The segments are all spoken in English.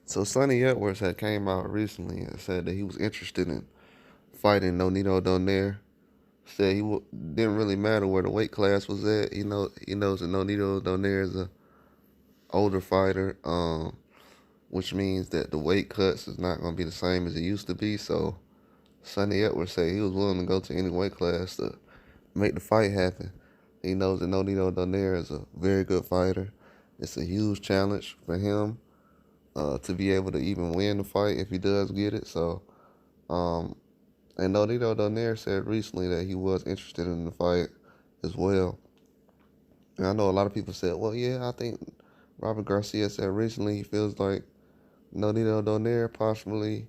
So Sonny Edwards had came out recently and said that he was interested in fighting Nonito Donaire. Said didn't really matter where the weight class was at. He knows that Nonito Donaire is a older fighter, which means that the weight cuts is not going to be the same as it used to be. So Sonny Edwards said he was willing to go to any weight class to make the fight happen. He knows that Nonito Donaire is a very good fighter. It's a huge challenge for him to be able to even win the fight if he does get it. So, um, and Nonito Donaire said recently that he was interested in the fight as well. And I know a lot of people said, well, yeah, I think Robert Garcia said recently he feels like Nonito Donaire possibly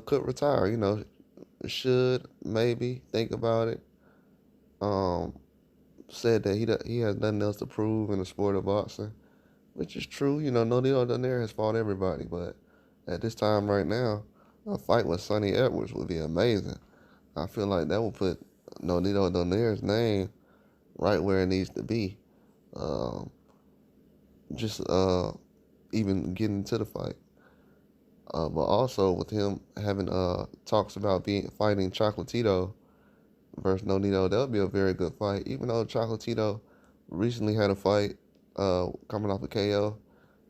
could retire. Should maybe think about it. Um, Said that he has nothing else to prove in the sport of boxing, which is true. Nonito Donaire has fought everybody, but at this time right now, a fight with Sonny Edwards would be amazing. I feel like that will put Nonito Donaire's name right where it needs to be. Um, just even getting into the fight. But also with him having talks about fighting Chocolatito versus Nonito, that would be a very good fight. Even though Chocolatito recently had a fight coming off a KO,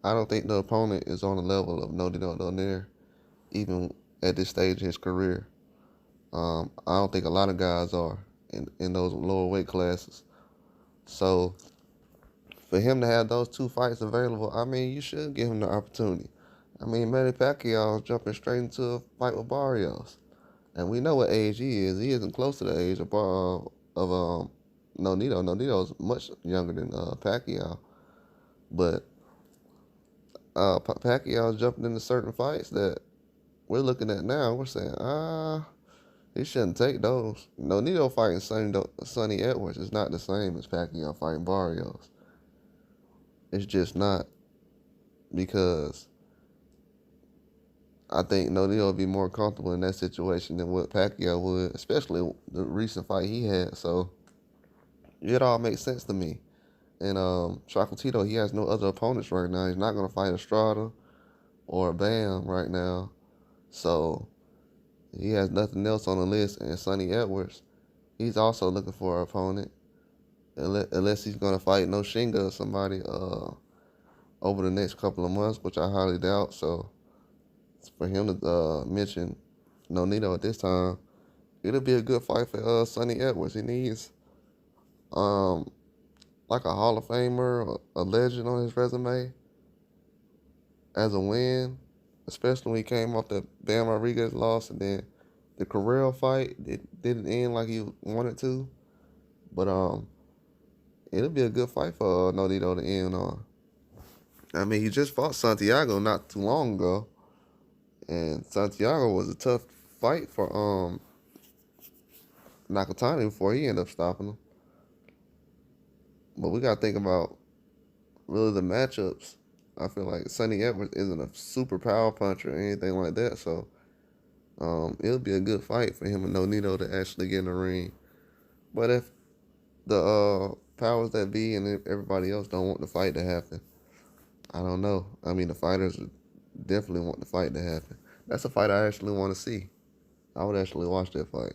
I don't think the opponent is on the level of Nonito Donaire, even at this stage in his career. I don't think a lot of guys are in those lower weight classes. So for him to have those two fights available, I mean, you should give him the opportunity. I mean, Manny Pacquiao is jumping straight into a fight with Barrios, and we know what age he is. He isn't close to the age of Nonito. Nonito's much younger than Pacquiao, but Pacquiao's jumping into certain fights that we're looking at now. We're saying, he shouldn't take those. Nonito fighting Sonny Edwards is not the same as Pacquiao fighting Barrios. It's just not, because I think Nonito would be more comfortable in that situation than what Pacquiao would, especially the recent fight he had. So it all makes sense to me. And Chocolatito, he has no other opponents right now. He's not going to fight Estrada or Bam right now. So he has nothing else on the list. And Sonny Edwards, he's also looking for an opponent, unless he's going to fight No Shinga or somebody over the next couple of months, which I highly doubt. So for him to mention Nonito at this time, it'll be a good fight for Sonny Edwards. He needs like a Hall of Famer, a legend on his resume as a win, especially when he came off the Bam Rodriguez loss, and then the Carrera fight didn't end like he wanted to. But it'll be a good fight for Nonito to end on. I mean, he just fought Santiago not too long ago, and Santiago was a tough fight for Nakatani before he ended up stopping him. But we got to think about really the matchups. I feel like Sonny Edwards isn't a super power puncher or anything like that, so it'll be a good fight for him and Nonito to actually get in the ring. But if the powers that be and everybody else don't want the fight to happen, I don't know. I mean, the fighters definitely want the fight to happen. That's a fight I actually want to see. I would actually watch that fight.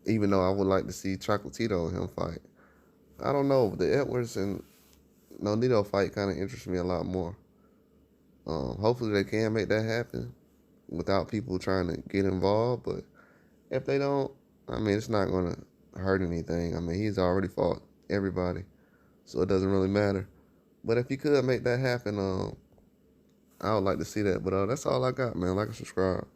Even though I would like to see Chocolatito and him fight. I don't know. The Edwards and Nonito fight kind of interests me a lot more. Hopefully they can make that happen without people trying to get involved. But if they don't, I mean, it's not going to hurt anything. I mean, he's already fought everybody, so it doesn't really matter. But if you could make that happen, I would like to see that. But that's all I got, man. Like and subscribe.